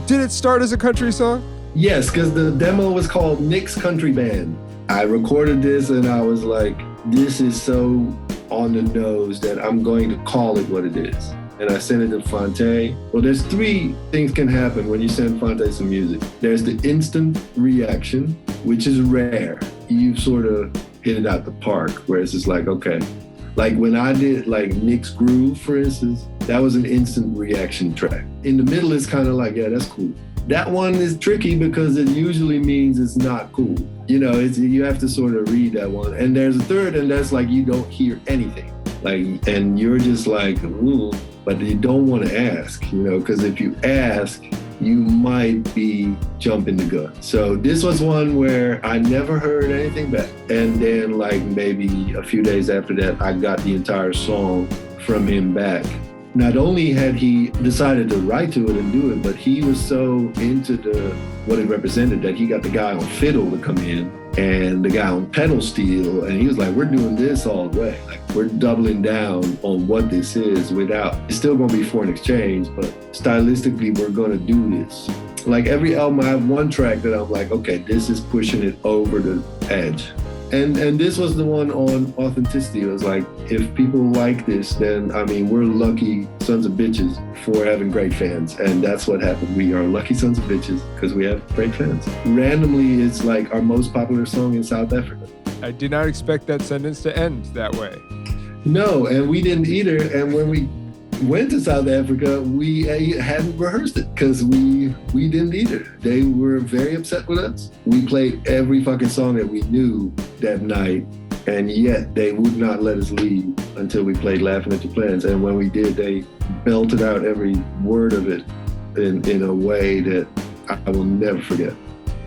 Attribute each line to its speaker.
Speaker 1: Did it start as a country song?
Speaker 2: Yes, because the demo was called Nick's Country Band. I recorded this and I was like, this is so on the nose that I'm going to call it what it is. And I sent it to Phonte. Well, there's 3 things can happen when you send Phonte some music. There's the instant reaction, which is rare. You sort of hit it out the park, where it's just like, okay. Like when I did like Nick's Groove, for instance, that was an instant reaction track. In the middle, it's kind of like, yeah, that's cool. That one is tricky because it usually means it's not cool. You know, you have to sort of read that one. And there's a third, and that's like you don't hear anything. Like, and you're just like, ooh, but you don't want to ask, you know, because if you ask, you might be jumping the gun. So this was one where I never heard anything back. And then like maybe a few days after that, I got the entire song from him back. Not only had he decided to write to it and do it, but he was so into what it represented that he got the guy on fiddle to come in and the guy on pedal steel. And he was like, we're doing this all the way. Like, we're doubling down on what this is it's still going to be foreign exchange, but stylistically, we're going to do this. Like every album, I have one track that I'm like, okay, this is pushing it over the edge. And this was the one on authenticity. It was like, if people like this, then, I mean, we're lucky sons of bitches for having great fans. And that's what happened. We are lucky sons of bitches because we have great fans. Randomly, it's like our most popular song in South Africa.
Speaker 1: I did not expect that sentence to end that way.
Speaker 2: No, and we didn't either. And when we went to South Africa, we hadn't rehearsed it because we didn't either. They were very upset with us. We played every fucking song that we knew that night, and yet they would not let us leave until we played Laughing at Your Plans. And when we did, they belted out every word of it in a way that I will never forget.